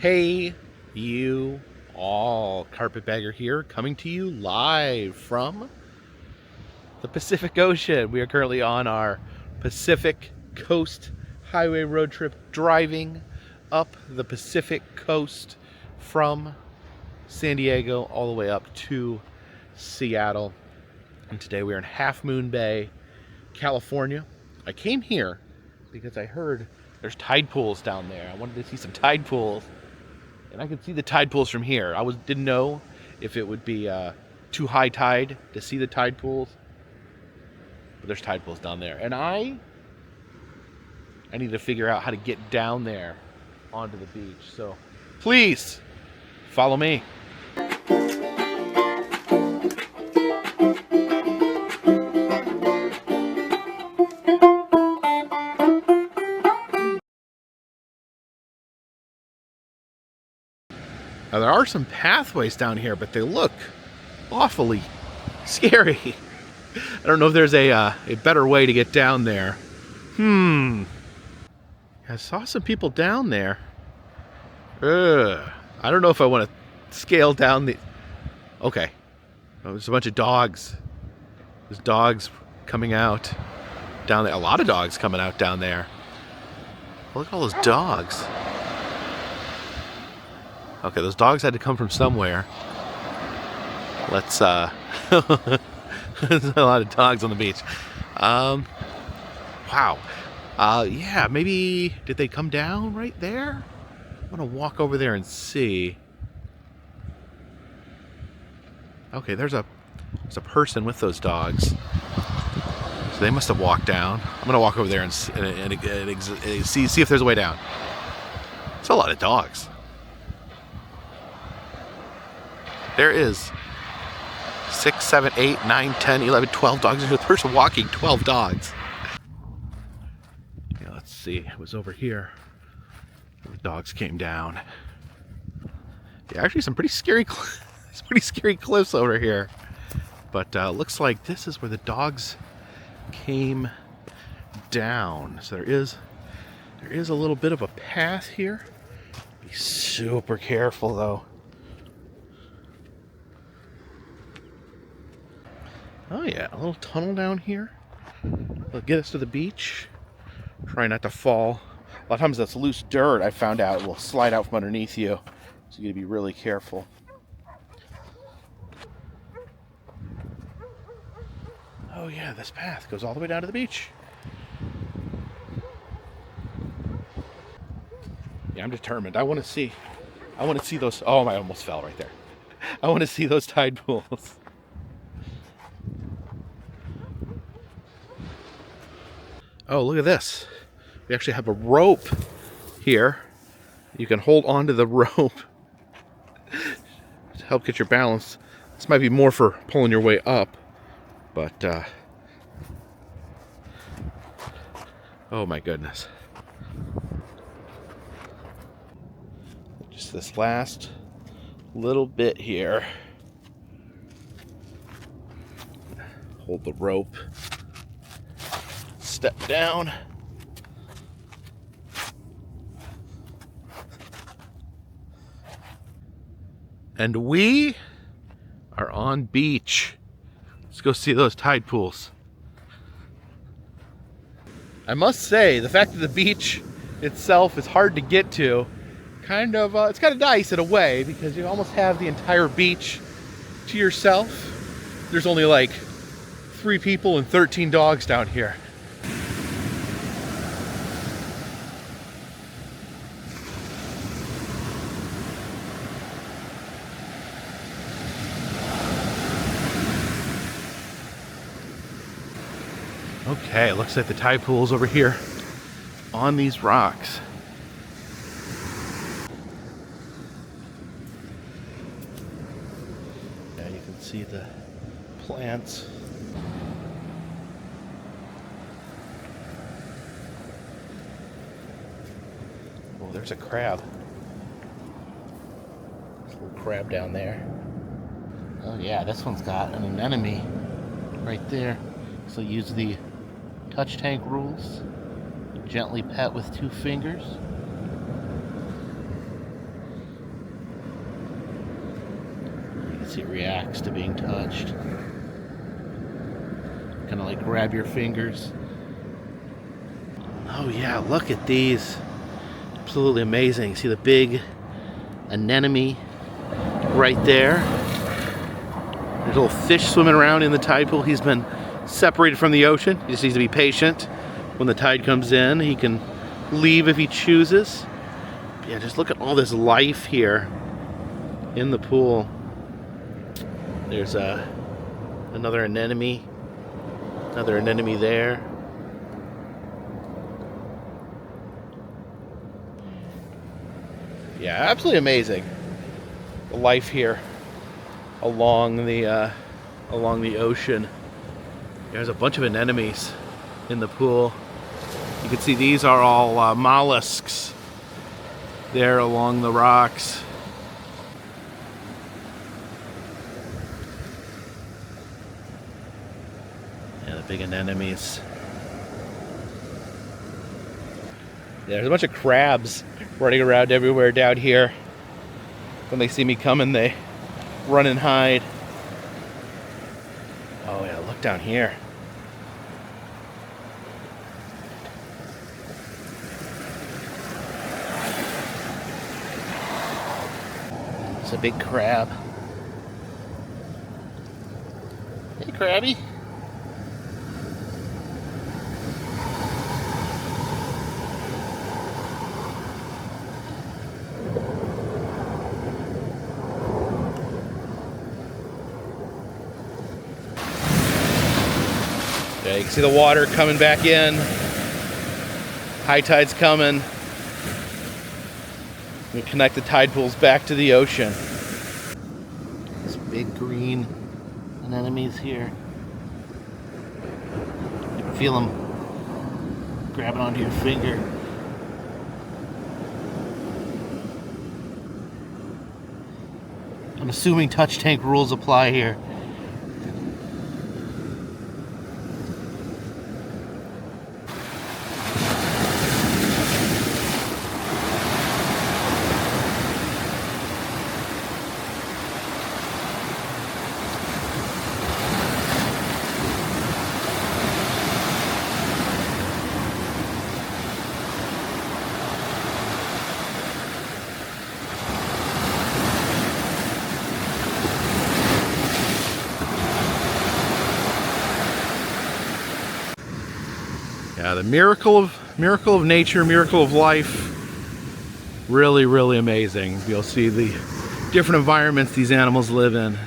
Hey, you all. Carpetbagger here, coming to you live from the Pacific Ocean. We are currently on our Pacific Coast Highway road trip, driving up the Pacific Coast from San Diego all the way up to Seattle. And today we are in Half Moon Bay, California. I came here because I heard there's tide pools down there. I wanted to see some tide pools. And I could see the tide pools from here. Didn't know if it would be too high tide to see the tide pools. But there's tide pools down there. And I need to figure out how to get down there onto the beach. So please follow me. Now, there are some pathways down here, but they look awfully scary. I don't know if there's a better way to get down there. I saw some people down there. I don't know if I want to scale down the... Okay. Oh, there's a bunch of dogs. There's dogs coming out down there. A lot of dogs coming out down there. Look at all those dogs. Okay, those dogs had to come from somewhere. Let's, there's a lot of dogs on the beach. Wow. Yeah, maybe, did they come down right there? I'm gonna walk over there and see. Okay, there's a person with those dogs. So they must have walked down. I'm gonna walk over there and see if there's a way down. It's a lot of dogs. There is 6, 7, 8, 9, 10, 11, 12 dogs. There's a person walking 12 dogs. Yeah, let's see. It was over here. The dogs came down. Yeah, actually some pretty scary cliffs over here. But looks like this is where the dogs came down. So there is a little bit of a path here. Be super careful though. Oh yeah, a little tunnel down here. It'll get us to the beach. Try not to fall. A lot of times that's loose dirt, I found out, will slide out from underneath you. So you gotta be really careful. Oh yeah, this path goes all the way down to the beach. Yeah, I'm determined. I want to see those. Oh, I almost fell right there. I want to see those tide pools. Oh, look at this. We actually have a rope here. You can hold onto the rope to help get your balance. This might be more for pulling your way up, but oh my goodness. Just this last little bit here. Hold the rope. Step down. And we are on beach. Let's go see those tide pools. I must say, the fact that the beach itself is hard to get to, it's kind of nice in a way, because you almost have the entire beach to yourself. There's only like 3 people and 13 dogs down here. Okay, it looks like the tide pool's over here on these rocks. Yeah, you can see the plants. Oh, there's a crab. There's a little crab down there. Oh yeah, this one's got an anemone right there. So use the touch tank rules. Gently pet with 2 fingers. See, it reacts to being touched. Kind of like grab your fingers. Oh yeah, look at these. Absolutely amazing. See the big anemone right there. There's a little fish swimming around in the tide pool. He's been separated from the ocean. He just needs to be patient. When the tide comes in, he can leave if he chooses. Yeah, just look at all this life here in the pool. There's another anemone. Another anemone there. Yeah, absolutely amazing. The life here along the ocean. There's a bunch of anemones in the pool. You can see these are all mollusks there along the rocks. Yeah, the big anemones. There's a bunch of crabs running around everywhere down here. When they see me coming, they run and hide. Oh yeah, look down here. It's a big crab. Hey, crabby. Yeah, you can see the water coming back in. High tide's coming. We connect the tide pools back to the ocean. These big green anemones here. You can feel them grabbing onto your finger. I'm assuming touch tank rules apply here. Yeah, the miracle of nature, miracle of life. Really, really amazing. You'll see the different environments these animals live in.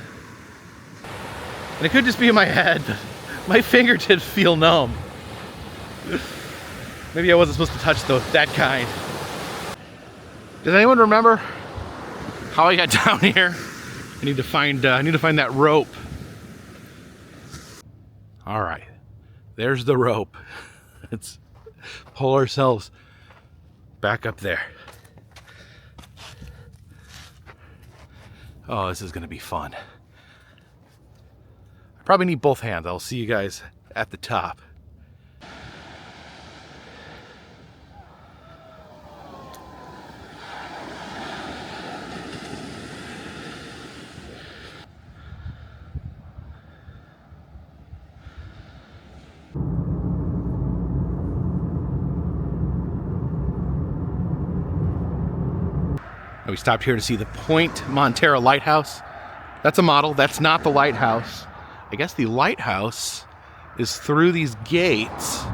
And it could just be in my head, but my fingertips feel numb. Maybe I wasn't supposed to touch that kind. Does anyone remember how I got down here? I need to find that rope. All right, there's the rope. Let's pull ourselves back up there. Oh, this is gonna be fun. I probably need both hands. I'll see you guys at the top. We stopped here to see the Point Monter Lighthouse. That's a model. That's not the lighthouse. I guess the lighthouse is through these gates.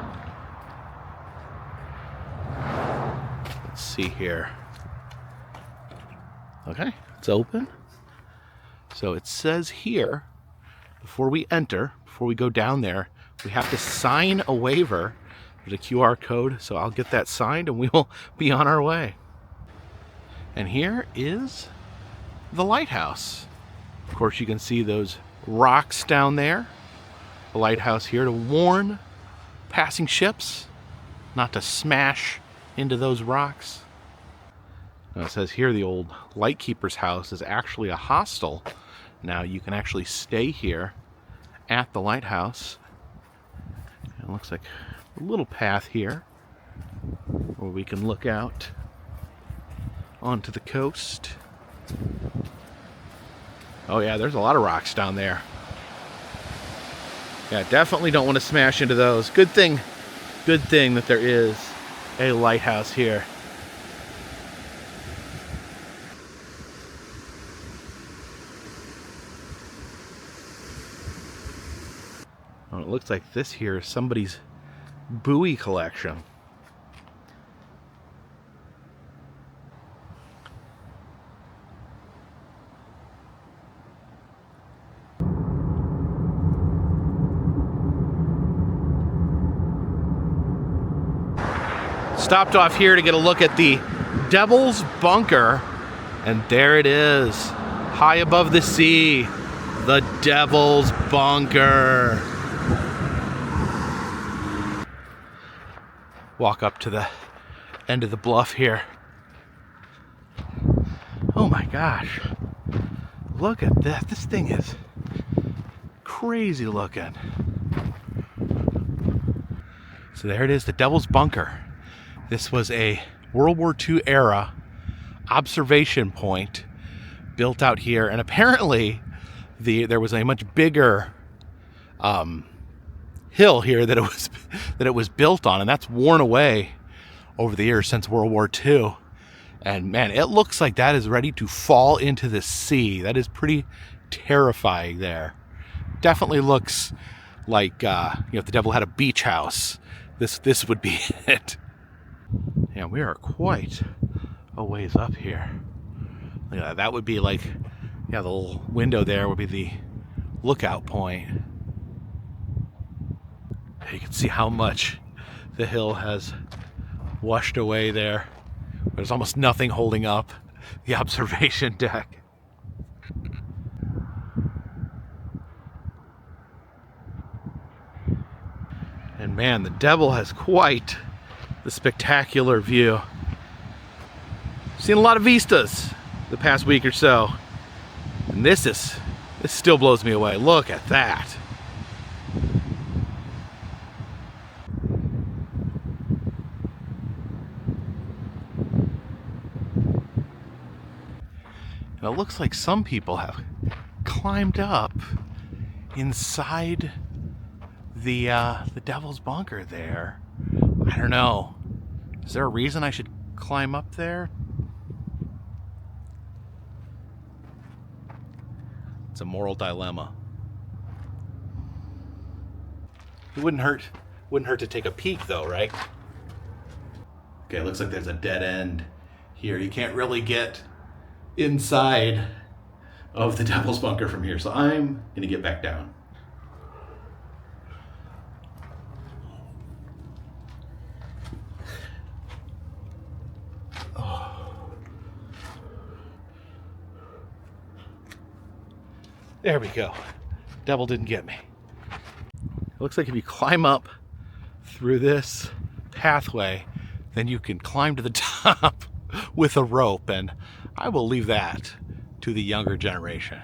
Let's see here. Okay, it's open. So it says here, before we enter, before we go down there, we have to sign a waiver. There's a QR code, so I'll get that signed and we will be on our way. And here is the lighthouse. Of course, you can see those rocks down there. The lighthouse here to warn passing ships not to smash into those rocks. Now it says here the old lightkeeper's house is actually a hostel. Now you can actually stay here at the lighthouse. It looks like a little path here where we can look out onto the coast. Oh yeah, there's a lot of rocks down there. Yeah, definitely don't want to smash into those. Good thing that there is a lighthouse here. Oh, it looks like this here is somebody's buoy collection. Stopped off here to get a look at the Devil's Bunker, and there it is, high above the sea, the Devil's Bunker. Walk up to the end of the bluff here. Oh my gosh, look at this. This thing is crazy looking. So there it is, the Devil's Bunker. This was a World War II era observation point built out here, and apparently there was a much bigger hill here that it was built on, and that's worn away over the years since World War II. And man, it looks like that is ready to fall into the sea. That is pretty terrifying there. Definitely looks like if the devil had a beach house, this would be it. Yeah, we are quite a ways up here. Look at that. That would be like, yeah, the little window there would be the lookout point. You can see how much the hill has washed away there. There's almost nothing holding up the observation deck. And man, the devil has quite the spectacular view. Seen a lot of vistas the past week or so, and this still blows me away. Look at that. And it looks like some people have climbed up inside the Devil's Bunker there. I don't know. Is there a reason I should climb up there? It's a moral dilemma. It wouldn't hurt to take a peek though, right? Okay, it looks like there's a dead end here. You can't really get inside of the Devil's Bunker from here, so I'm gonna get back down. There we go. Devil didn't get me. It looks like if you climb up through this pathway, then you can climb to the top with a rope, and I will leave that to the younger generation.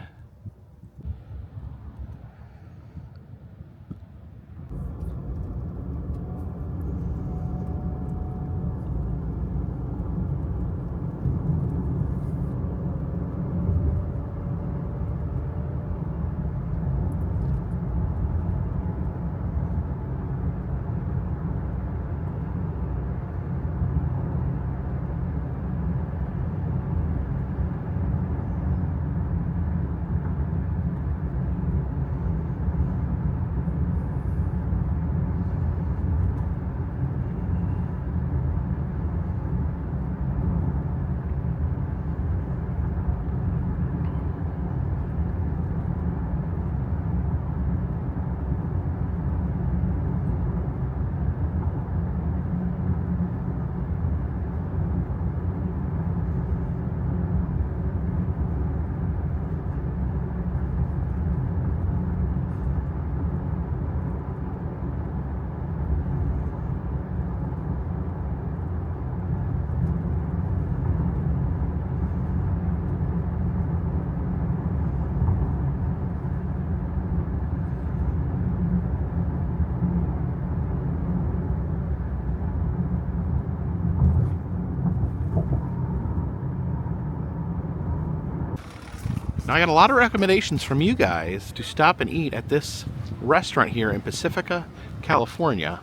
Now I got a lot of recommendations from you guys to stop and eat at this restaurant here in Pacifica, California.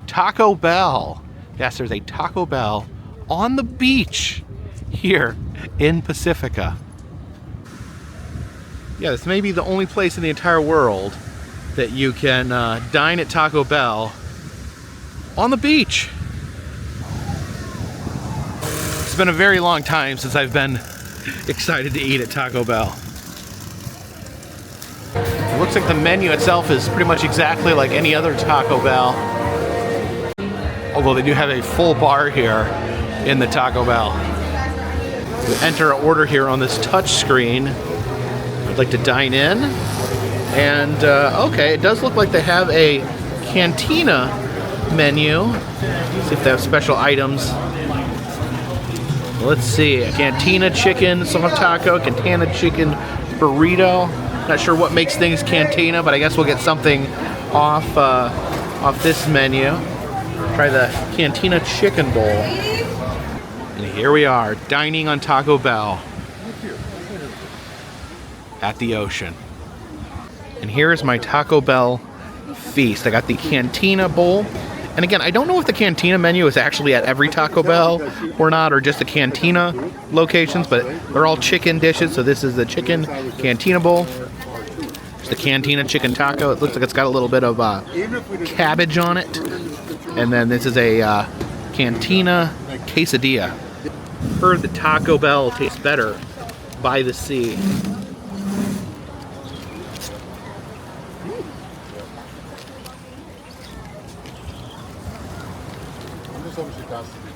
Taco Bell. Yes, there's a Taco Bell on the beach here in Pacifica. Yeah, this may be the only place in the entire world that you can dine at Taco Bell on the beach. It's been a very long time since I've been excited to eat at Taco Bell. It looks like the menu itself is pretty much exactly like any other Taco Bell. Although they do have a full bar here in the Taco Bell. We enter an order here on this touch screen. I'd like to dine in. And okay, it does look like they have a cantina menu. See if they have special items. Let's see, a cantina chicken soft taco, cantina chicken burrito. Not sure what makes things cantina, but I guess we'll get something off this menu. Try the cantina chicken bowl. And here we are, dining on Taco Bell at the ocean. And here's my Taco Bell feast. I got the cantina bowl. And again, I don't know if the cantina menu is actually at every Taco Bell or not, or just the cantina locations, but they're all chicken dishes. So this is the chicken cantina bowl. There's the cantina chicken taco. It looks like it's got a little bit of cabbage on it. And then this is a cantina quesadilla. Heard the Taco Bell tastes better by the sea.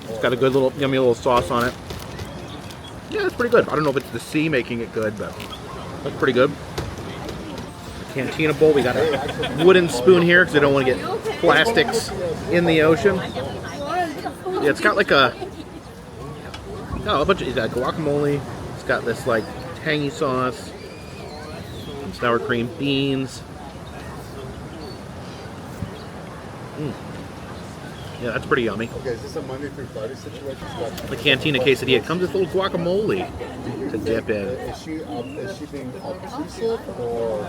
It's got a good little, yummy little sauce on it. Yeah, it's pretty good. I don't know if it's the sea making it good, but that's pretty good. The cantina bowl, we got a wooden spoon here because we don't want to get plastics in the ocean. Yeah, it's got like a bunch of, it's got guacamole. It's got this like tangy sauce, sour cream, beans. Yeah, that's pretty yummy. Okay, is this a Monday through Friday situation? The cantina quesadilla comes with a little guacamole to dip in. Is she being obtrusive or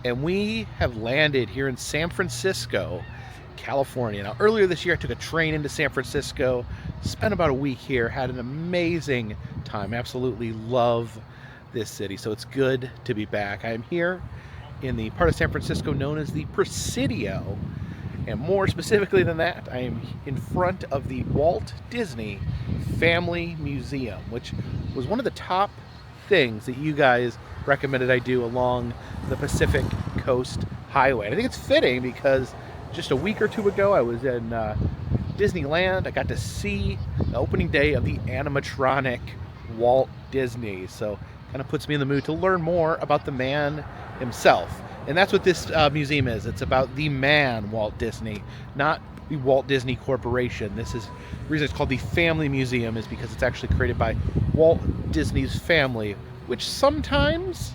And we have landed here in San Francisco, California. Now, earlier this year, I took a train into San Francisco, spent about a week here, had an amazing time. Absolutely love this city, so it's good to be back. I am here in the part of San Francisco known as the Presidio, and more specifically than that, I am in front of the Walt Disney Family Museum, which was one of the top things that you guys recommended I do along the Pacific Coast Highway. And I think it's fitting because just a week or two ago I was in Disneyland. I got to see the opening day of the animatronic Walt Disney, so kind of puts me in the mood to learn more about the man himself. And that's what this museum is. It's about the man Walt Disney, not the Walt Disney Corporation. This is the reason it's called the Family Museum, is because it's actually created by Walt Disney's family, which sometimes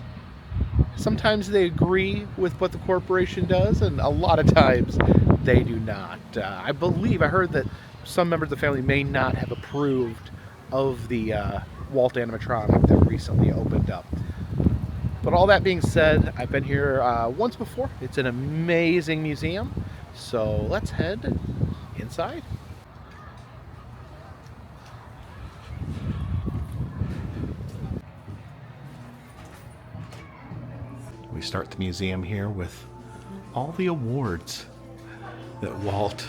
they agree with what the corporation does, and a lot of times they do not. I heard that some members of the family may not have approved of the Walt animatronic that recently opened up. But all that being said, I've been here once before. It's an amazing museum, so let's head inside. We start the museum here with all the awards that Walt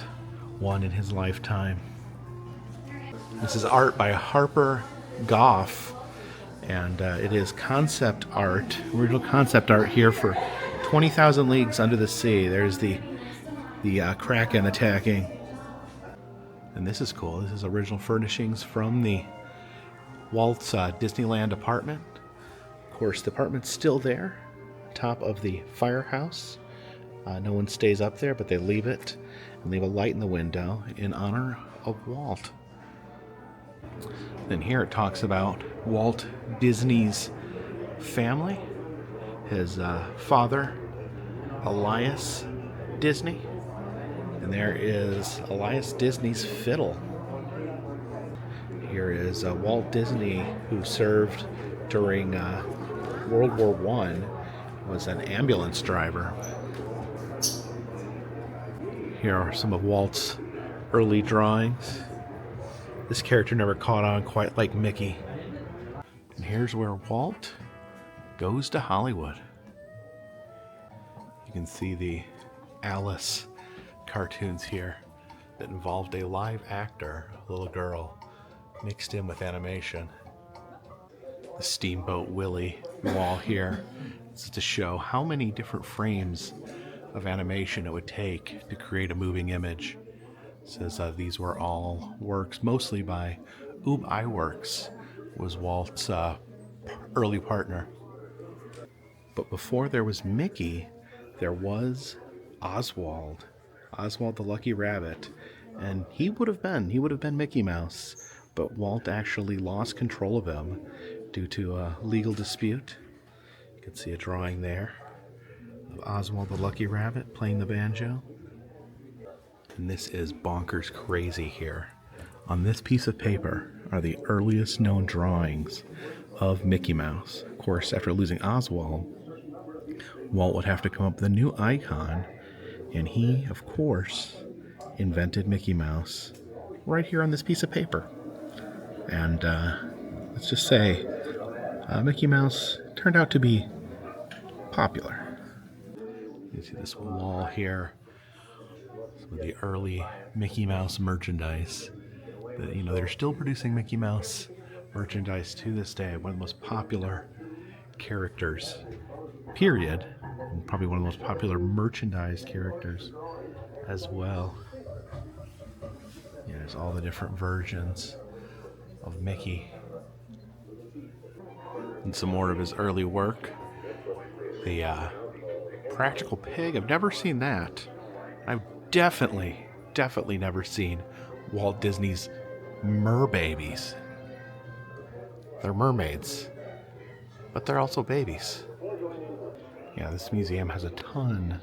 won in his lifetime. This is art by Harper Goff, and it is concept art, original concept art here for 20,000 Leagues Under the Sea. There's the Kraken attacking. And this is cool. This is original furnishings from the Walt's Disneyland apartment. Of course, the apartment's still there. top of the firehouse. No one stays up there, but they leave it and leave a light in the window in honor of Walt. Then here it talks about Walt Disney's family. His father, Elias Disney. And there is Elias Disney's fiddle. Here is Walt Disney, who served during World War I, was an ambulance driver. Here are some of Walt's early drawings. This character never caught on quite like Mickey. And here's where Walt goes to Hollywood. You can see the Alice cartoons here that involved a live actor, a little girl, mixed in with animation. The Steamboat Willie wall here is to show how many different frames of animation it would take to create a moving image. It says these were all works mostly by Ub Iwerks, was Walt's early partner. But before there was Mickey, there was Oswald the Lucky Rabbit, and he would have been Mickey Mouse, but Walt actually lost control of him due to a legal dispute. You can see a drawing there of Oswald the Lucky Rabbit playing the banjo. And this is bonkers crazy here. On this piece of paper are the earliest known drawings of Mickey Mouse. Of course, after losing Oswald, Walt would have to come up with a new icon, and he, of course, invented Mickey Mouse right here on this piece of paper. And let's just say Mickey Mouse turned out to be popular. You see this wall here, some of the early Mickey Mouse merchandise. They're still producing Mickey Mouse merchandise to this day. One of the most popular characters, period, and probably one of the most popular merchandise characters as well. There's all the different versions of Mickey. And some more of his early work. The Practical Pig, I've never seen that. I've definitely never seen Walt Disney's Merbabies. They're mermaids, but they're also babies. Yeah, this museum has a ton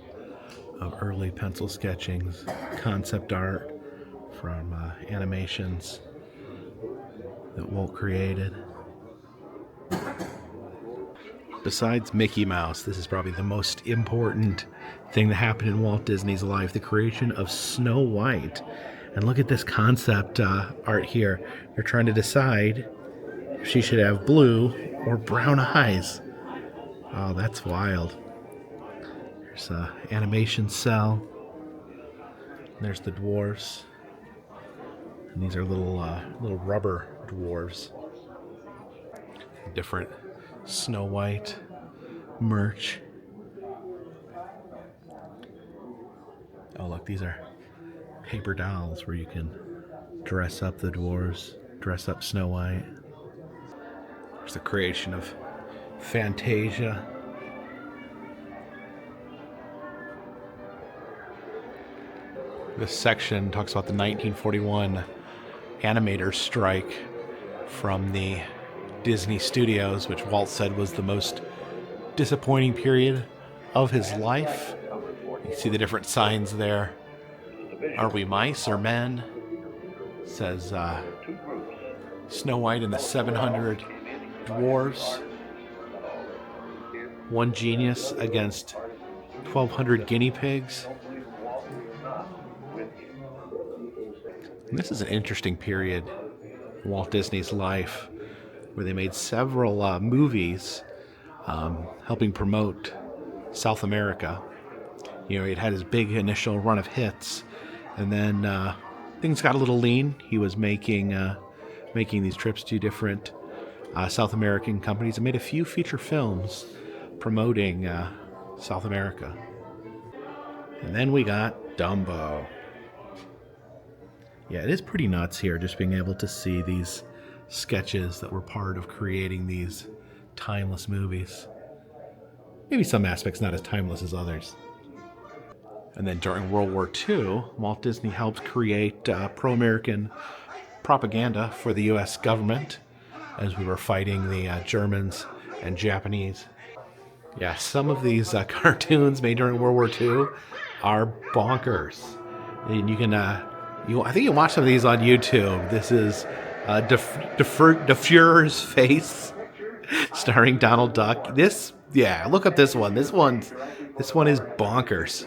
of early pencil sketchings, concept art from animations that Walt created. Besides Mickey Mouse, this is probably the most important thing that happened in Walt Disney's life, the creation of Snow White. And look at this concept art here. They're trying to decide if she should have blue or brown eyes. Oh, that's wild. There's an animation cell. There's the dwarves. And these are little rubber dwarves. Different Snow White merch. Oh, look, these are paper dolls where you can dress up the dwarves, dress up Snow White. There's the creation of Fantasia. This section talks about the 1941 animators strike from the Disney Studios, which Walt said was the most disappointing period of his life. You see the different signs there. Are we mice or men? It says Snow White and the 700 dwarves. One genius against 1,200 guinea pigs. And this is an interesting period in Walt Disney's life, where they made several movies helping promote South America. It had his big initial run of hits, and then things got a little lean. He was making these trips to different South American companies and made a few feature films promoting South America. And then we got Dumbo. Yeah, it is pretty nuts here, just being able to see these sketches that were part of creating these timeless movies. maybe some aspects not as timeless as others. And then during World War II, Walt Disney helped create pro-American propaganda for the U.S. government as we were fighting the Germans and Japanese. Yeah, some of these cartoons made during World War II are bonkers. And you can, I think you can watch some of these on YouTube. This is De Fuhrer's Face, starring Donald Duck. Look up this one. This one is bonkers.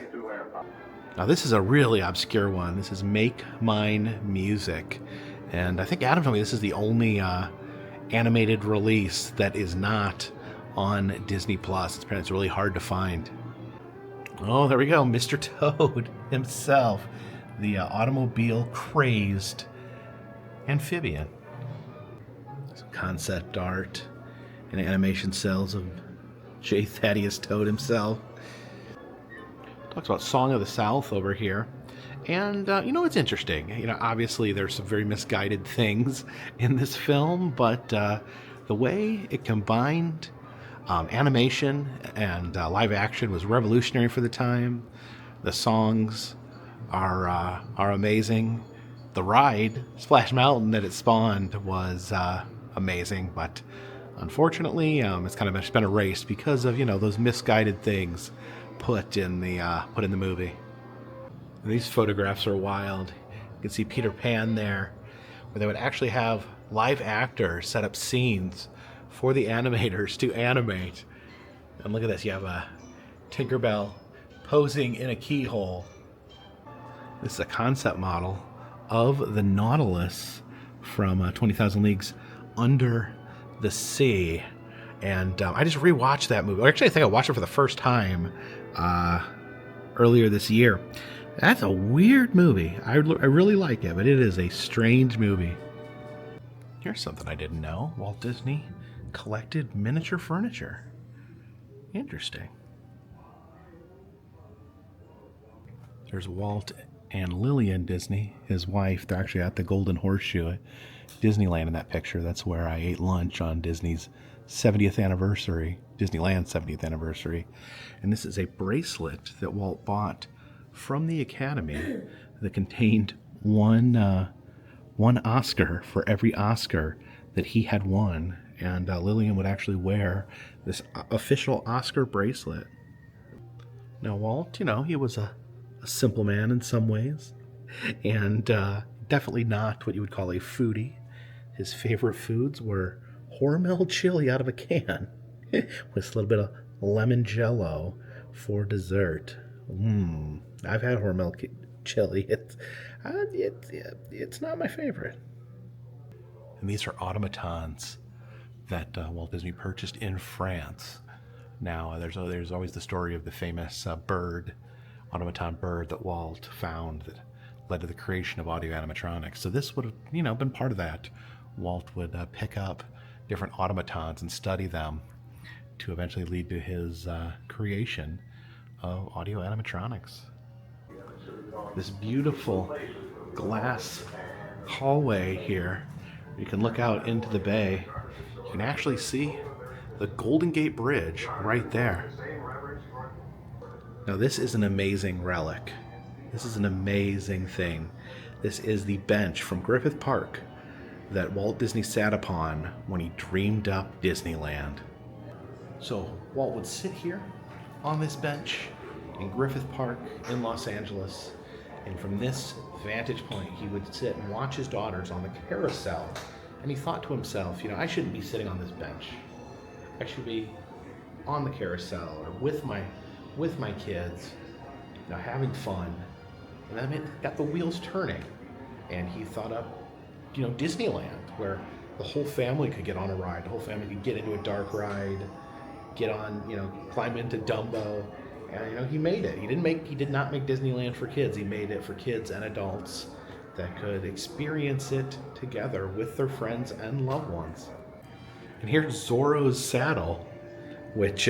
Now this is a really obscure one. This is Make Mine Music. And I think Adam told me this is the only animated release that is not on Disney Plus. It's really hard to find. Oh, there we go. Mr. Toad himself. The automobile crazed amphibian. Some concept art and animation cells of J. Thaddeus Toad himself. Talks about Song of the South over here. And, it's interesting. Obviously there's some very misguided things in this film, but the way it combined animation and live action was revolutionary for the time. The songs are amazing. The ride, Splash Mountain, that it spawned was amazing, but unfortunately, it's kind of been erased because of those misguided things put in the movie. These photographs are wild. You can see Peter Pan there, where they would actually have live actors set up scenes for the animators to animate. And look at this, you have a Tinkerbell posing in a keyhole. This is a concept model of the Nautilus from 20,000 Leagues Under the Sea. And I just rewatched that movie. Actually, I think I watched it for the first time earlier this year. That's a weird movie. I really like it, but it is a strange movie. Here's something I didn't know. Walt Disney collected miniature furniture. Interesting. There's Walt and Lillian Disney, his wife. They're actually at the Golden Horseshoe at Disneyland in that picture. That's where I ate lunch on Disney's 70th anniversary, Disneyland's 70th anniversary. And this is a bracelet that Walt bought from the Academy that contained one Oscar for every Oscar that he had won. And Lillian would actually wear this official Oscar bracelet. Now Walt, he was a simple man in some ways, and definitely not what you would call a foodie. His favorite foods were Hormel chili out of a can with a little bit of lemon jello for dessert. I've had Hormel chili. It's not my favorite. And these are automatons that Walt Disney purchased in France. Now, there's always the story of the famous automaton bird that Walt found that led to the creation of audio animatronics. So this would have, been part of that. Walt would pick up different automatons and study them to eventually lead to his creation of audio animatronics. This beautiful glass hallway here, you can look out into the bay. You can actually see the Golden Gate Bridge right there. Now this is an amazing relic. This is an amazing thing. This is the bench from Griffith Park that Walt Disney sat upon when he dreamed up Disneyland. So Walt would sit here on this bench in Griffith Park in Los Angeles, and from this vantage point he would sit and watch his daughters on the carousel, and he thought to himself, I shouldn't be sitting on this bench. I should be on the carousel or with my kids, having fun. And then it got the wheels turning, and he thought up Disneyland, where the whole family could get on a ride. The whole family could get into a dark ride, get on, climb into Dumbo. And, he made it. He did not make Disneyland for kids. He made it for kids and adults that could experience it together with their friends and loved ones. And here's Zoros Saddle, which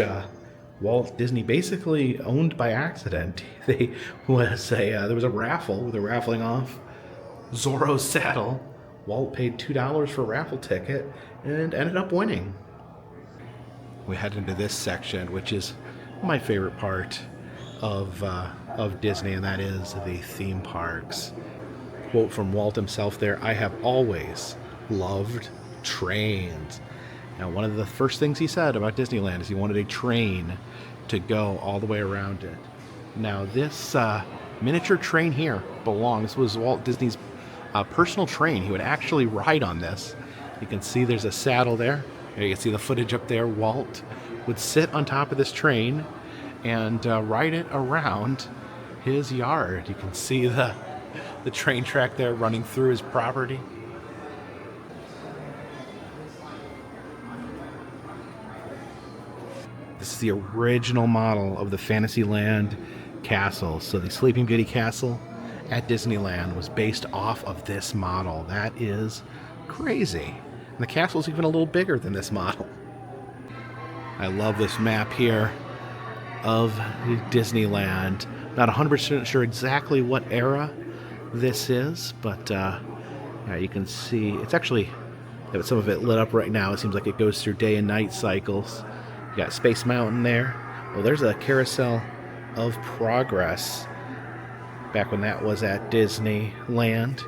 Walt Disney basically owned by accident. There was a raffle. They're raffling off Zoros Saddle. Walt paid $2 for a raffle ticket and ended up winning. We head into this section, which is my favorite part of Disney, and that is the theme parks. Quote from Walt himself there: "I have always loved trains." Now, one of the first things he said about Disneyland is he wanted a train to go all the way around it. Now, this miniature train here this was Walt Disney's personal train. He would actually ride on this. You can see there's a saddle there. You can see the footage up there. Walt would sit on top of this train and ride it around his yard. You can see the train track there running through his property. This is the original model of the Fantasyland castle. So the Sleeping Beauty castle at Disneyland was based off of this model. That is crazy. And the castle's even a little bigger than this model. I love this map here of Disneyland. Not 100% sure exactly what era this is, but yeah, you can see it's actually some of it lit up right now. It seems like it goes through day and night cycles. You got Space Mountain there. Well, there's a Carousel of Progress back when that was at Disneyland.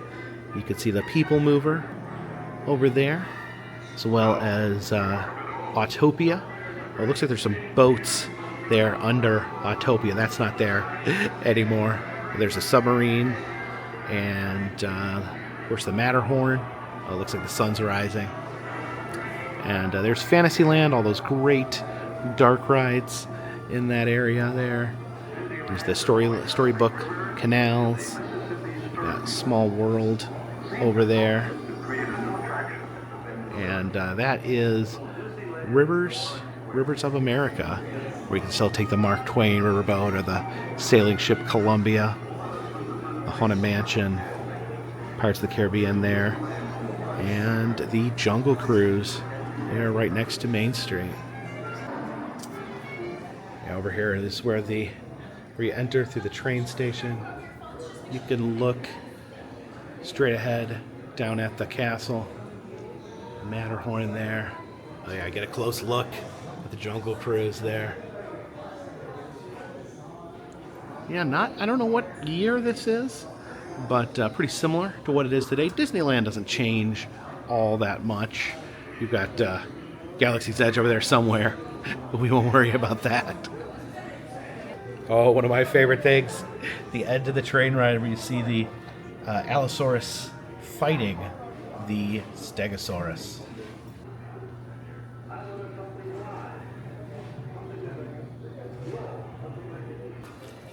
You can see the People Mover over there, as well as Autopia. Oh, it looks like there's some boats there under Autopia. That's not there anymore. There's a submarine, and of course the Matterhorn. Oh, it looks like the sun's rising. And there's Fantasyland, all those great dark rides in that area there. There's the storybook canals. You got Small World over there. And that is Rivers of America, where you can still take the Mark Twain riverboat or the sailing ship Columbia, the Haunted Mansion, Pirates of the Caribbean there, and the Jungle Cruise. They're right next to Main Street. Yeah, over here, this is where you enter through the train station. You can look straight ahead down at the castle. Matterhorn there. Oh yeah, get a close look at the Jungle Cruise there. Yeah, I don't know what year this is, but pretty similar to what it is today. Disneyland doesn't change all that much. You've got Galaxy's Edge over there somewhere, but we won't worry about that. Oh, one of my favorite things, the end of the train ride where you see the Allosaurus fighting the Stegosaurus.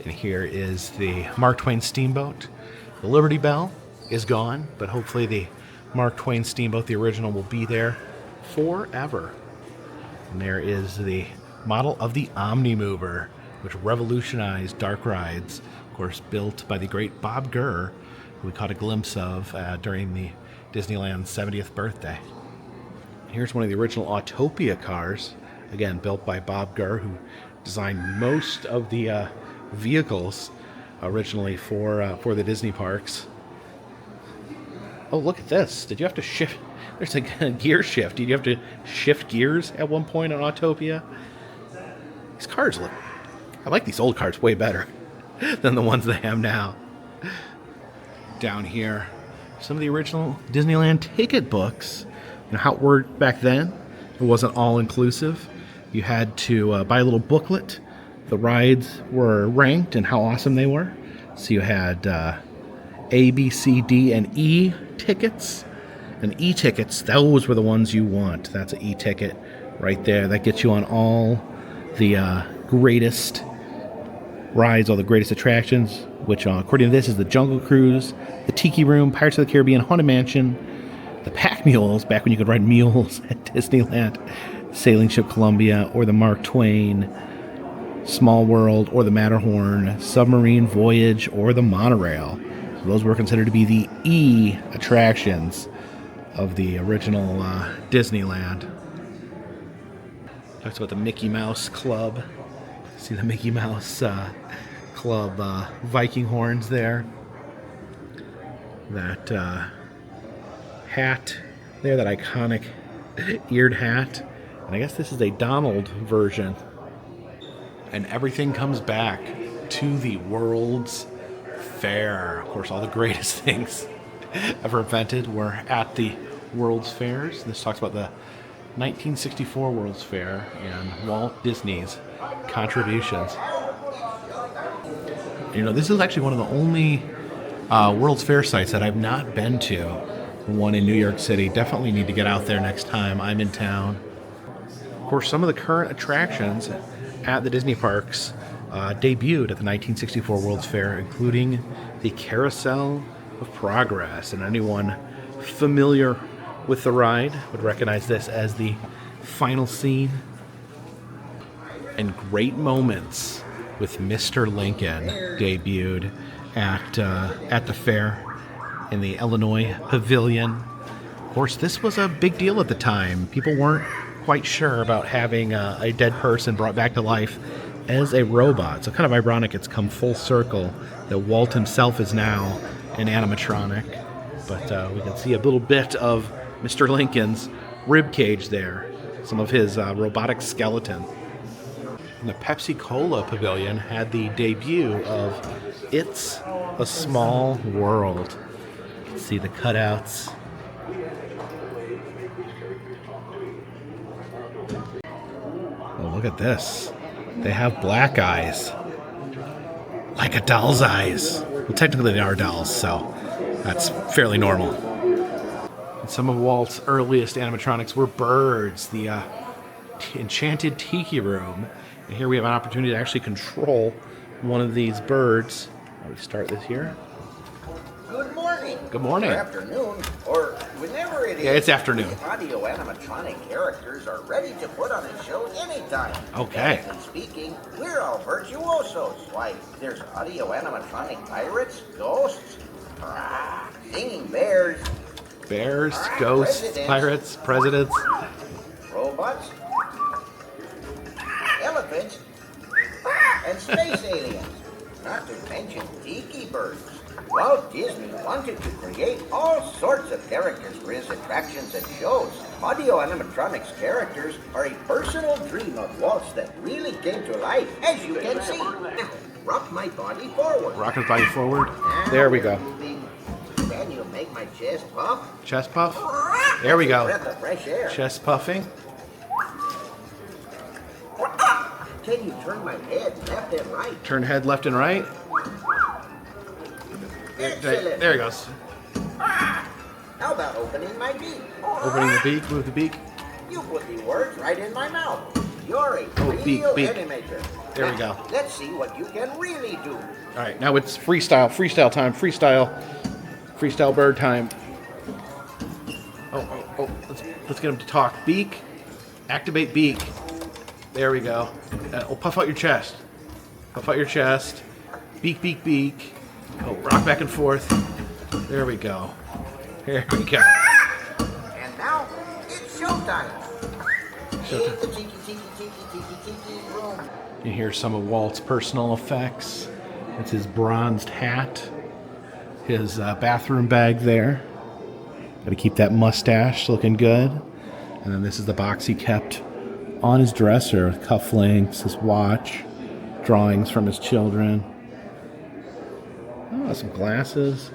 And here is the Mark Twain Steamboat. The Liberty Bell is gone, but hopefully the Mark Twain Steamboat, the original, will be there forever. And there is the model of the Omnimover, which revolutionized dark rides, of course built by the great Bob Gurr, who we caught a glimpse of during the Disneyland's 70th birthday. Here's one of the original Autopia cars, again built by Bob Gurr, who designed most of the vehicles originally for the Disney parks. Oh, look at this. Did you have to shift? There's a gear shift. Did you have to shift gears at one point on Autopia? These cars I like these old cars way better than the ones they have now. Down here, some of the original Disneyland ticket books. You know how it worked back then? It wasn't all inclusive. You had to buy a little booklet. The rides were ranked and how awesome they were. So you had A, B, C, D, and E tickets. And E tickets, those were the ones you want. That's an E ticket right there. That gets you on all the greatest rides, all the greatest attractions, which according to this is the Jungle Cruise, the Tiki Room, Pirates of the Caribbean, Haunted Mansion, the Pack Mules, back when you could ride mules at Disneyland, Sailing Ship Columbia, or the Mark Twain, Small World, or the Matterhorn, Submarine Voyage, or the Monorail. So those were considered to be the E attractions of the original Disneyland. Talks about the Mickey Mouse Club. See the Mickey Mouse Club Viking horns there. That hat there, that iconic eared hat. And I guess this is a Donald version. And everything comes back to the World's Fair. Of course, all the greatest things ever invented were at the World's Fairs. This talks about the 1964 World's Fair and Walt Disney's contributions. You know, this is actually one of the only World's Fair sites that I've not been to. One in New York City. Definitely need to get out there next time I'm in town. Of course, some of the current attractions at the Disney parks debuted at the 1964 World's Fair, including the Carousel of Progress. And anyone familiar with the ride would recognize this as the final scene. And Great Moments with Mr. Lincoln debuted at the fair in the Illinois Pavilion. Of course, this was a big deal at the time. People weren't quite sure about having a dead person brought back to life as a robot. So kind of ironic it's come full circle that Walt himself is now an animatronic. But we can see a little bit of Mr. Lincoln's rib cage there, some of his robotic skeleton. And the Pepsi Cola Pavilion had the debut of It's a Small World. You can see the cutouts. Oh, look at this. They have black eyes. Like a doll's eyes. Well, technically they are dolls, so that's fairly normal. And some of Walt's earliest animatronics were birds. The Enchanted Tiki Room. And here we have an opportunity to actually control one of these birds. We start this here. Good morning. Good morning. Or afternoon, or whenever it is. Yeah, it's afternoon. Audio animatronic characters are ready to put on a show anytime. Okay. And speaking, we're all virtuosos. Why, there's audio animatronic pirates, ghosts, singing bears, Bears, ghosts, presidents, pirates, presidents. robots, elephants, and space aliens. Not to mention tiki birds. Walt Disney wanted to create all sorts of characters for his attractions and shows. Audio animatronics characters are a personal dream of Walt's that really came to life, as you can see. Now, rock my body forward. Rock his body forward. Now There we go. Then you make my chest puff. Chest puff. There we go. Breath of fresh air. Chest puffing. Can you turn my head left and right? Turn head left and right. Excellent. There he goes. How about opening my beak? Opening the beak. Move the beak. You put the words right in my mouth. You're a beak, real beak. animator. There we Now, go. Let's see what you can really do. All right, now it's freestyle. Freestyle time. Freestyle bird time. Oh. Let's get him to talk. Beak. Activate beak. There we go. Puff out your chest. Puff out your chest. Beak, beak, beak. Oh, rock back and forth. There we go. Here we go. And now, it's showtime. Showtime. In the tiki room. You hear some of Walt's personal effects. It's his bronzed hat. His bathroom bag there. Got to keep that mustache looking good. And then this is the box he kept on his dresser with cufflinks, his watch, drawings from his children. Oh, some glasses,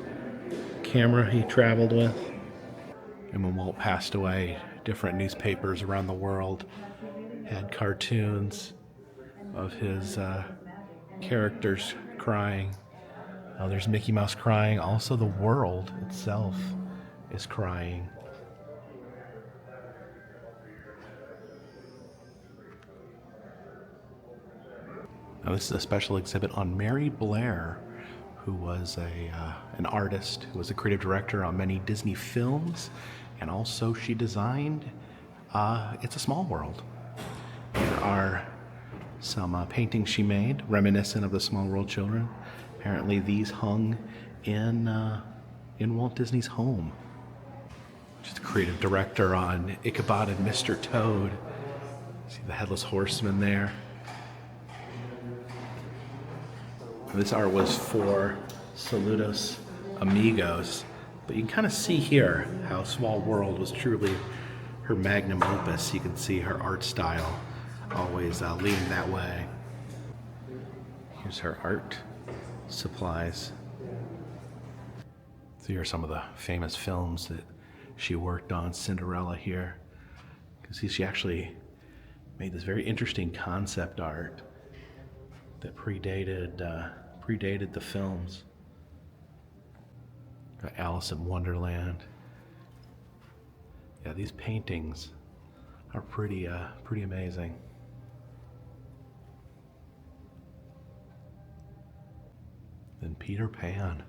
camera he traveled with. And when Walt passed away, different newspapers around the world had cartoons of his characters crying. There's Mickey Mouse crying. Also, the world itself is crying. Now, this is a special exhibit on Mary Blair, who was an artist, who was a creative director on many Disney films, and also she designed It's a Small World. Here are some paintings she made, reminiscent of the Small World children. Apparently these hung in Walt Disney's home. She's the creative director on Ichabod and Mr. Toad. See the Headless Horseman there. This art was for Saludos Amigos, but you can kind of see here how Small World was truly her magnum opus. You can see her art style always leaning that way. Here's her art supplies. So here are some of the famous films that she worked on. Cinderella here. You can see she actually made this very interesting concept art that predated the films. Got Alice in Wonderland. Yeah, these paintings are pretty amazing. Then Peter Pan.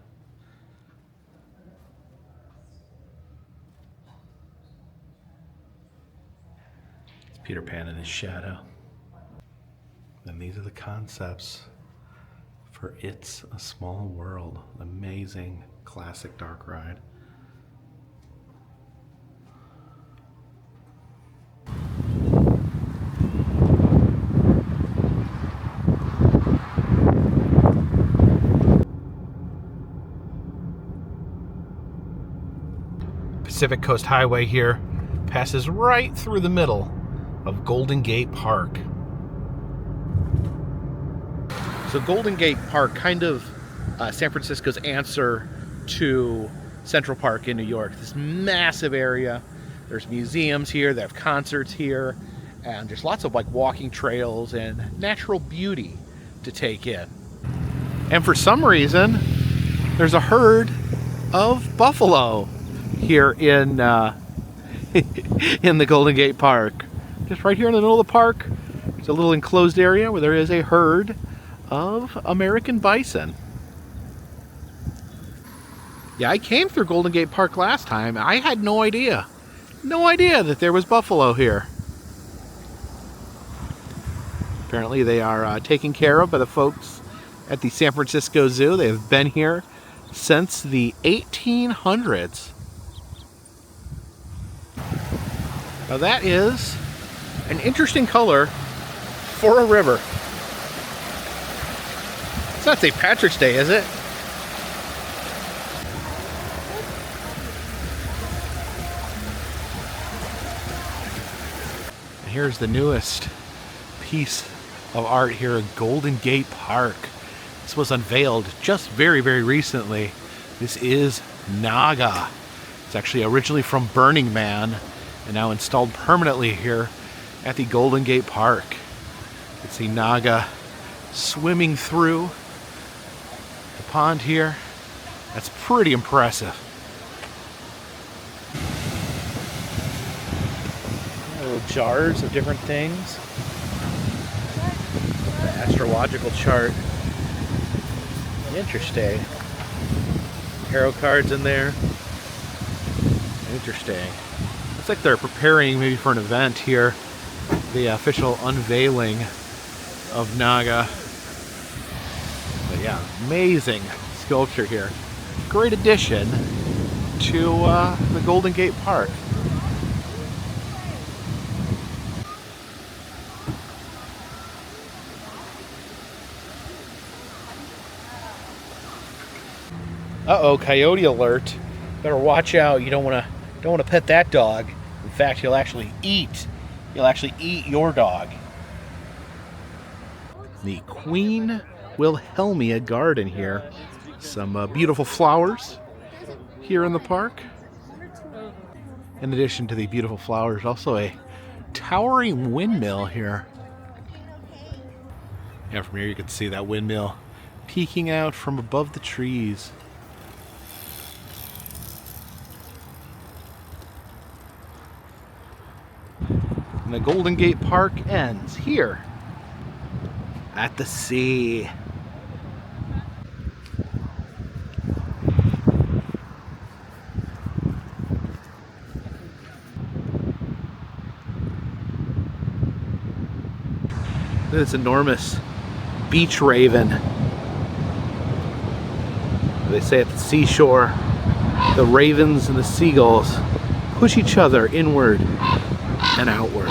It's Peter Pan in his shadow. And these are the concepts for It's a Small World. Amazing classic dark ride. Pacific Coast Highway here passes right through the middle of Golden Gate Park. So Golden Gate Park, kind of San Francisco's answer to Central Park in New York. This massive area. There's museums here, they have concerts here, and there's lots of like walking trails and natural beauty to take in. And for some reason, there's a herd of buffalo here in in the Golden Gate Park. Just right here in the middle of the park, there's a little enclosed area where there is a herd of American bison. Yeah, I came through Golden Gate Park last time. I had no idea that there was buffalo here. Apparently they are taken care of by the folks at the San Francisco Zoo. They have been here since the 1800s. Now that is an interesting color for a river. It's not St. Patrick's Day, is it? And here's the newest piece of art here at Golden Gate Park. This was unveiled just very, very recently. This is Naga. It's actually originally from Burning Man and now installed permanently here at the Golden Gate Park. You can see Naga swimming through the pond here. That's pretty impressive. Little jars of different things. The astrological chart. Interesting. Tarot cards in there. Interesting. Looks like they're preparing maybe for an event here. The official unveiling of Naga. But yeah, amazing sculpture here. Great addition to the Golden Gate Park. Uh-oh, coyote alert. Better watch out. You don't want to pet that dog. In fact, he'll actually eat your dog. The Queen Wilhelmina Garden here. Some beautiful flowers here in the park. In addition to the beautiful flowers, also a towering windmill here. Yeah, from here you can see that windmill peeking out from above the trees. And the Golden Gate Park ends here at the sea. Look at this enormous beach raven. They say at the seashore, the ravens and the seagulls push each other inward and outward.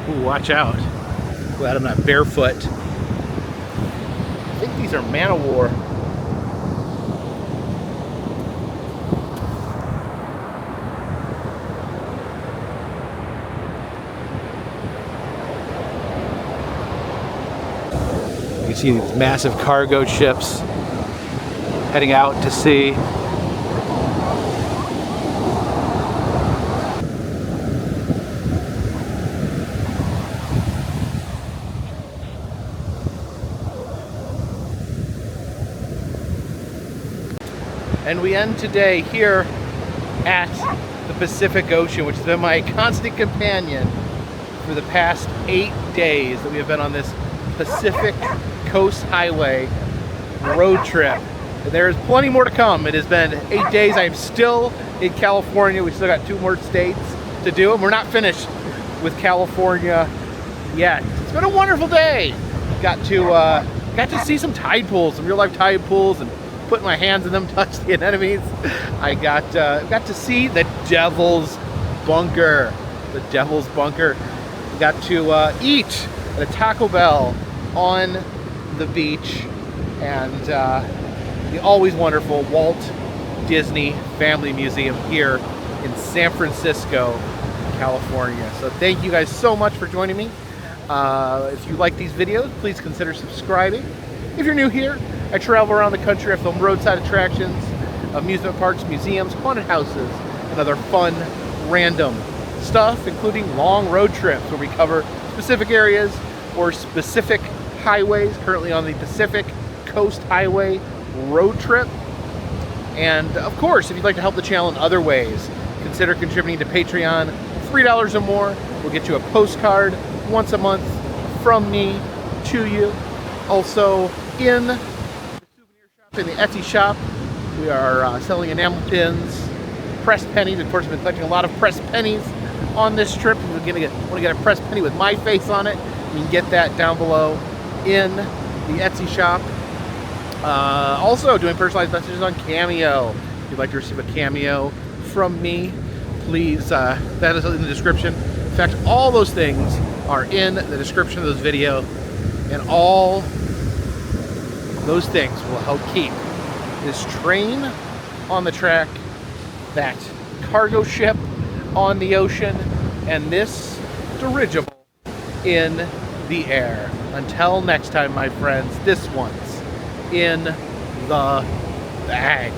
Ooh, watch out. Glad I'm not barefoot. I think these are man-o-war. See these massive cargo ships heading out to sea. And we end today here at the Pacific Ocean, which has been my constant companion for the past 8 days that we have been on this Pacific Coast Highway road trip. And there is plenty more to come. It has been 8 days. I am still in California. We still got 2 more states to do, and we're not finished with California yet. It's been a wonderful day. Got to see some tide pools, some real life tide pools, and put my hands in them, touch the anemones. I got to see the Devil's Bunker. The Devil's Bunker. Got to eat at a Taco Bell on the beach, and the always wonderful Walt Disney Family Museum here in San Francisco, California. So thank you guys so much for joining me. If you like these videos, please consider subscribing. If you're new here, I travel around the country. I film roadside attractions, amusement parks, museums, haunted houses, and other fun, random stuff, including long road trips where we cover specific areas or specific highways. Currently on the Pacific Coast Highway road trip. And of course, if you'd like to help the channel in other ways, consider contributing to Patreon. $3 or more will get you a postcard once a month from me to you. Also, in the souvenir shop, in the Etsy shop, we are selling enamel pins, pressed pennies. Of course, I've been collecting a lot of pressed pennies on this trip. If you want to get a pressed penny with my face on it, you can get that down below in the Etsy shop. Also, doing personalized messages on Cameo. If you'd like to receive a Cameo from me, please, that is in the description. In fact, all those things are in the description of this video, and all those things will help keep this train on the track, that cargo ship on the ocean, and this dirigible in the air. Until next time, my friends, this one's in the bag.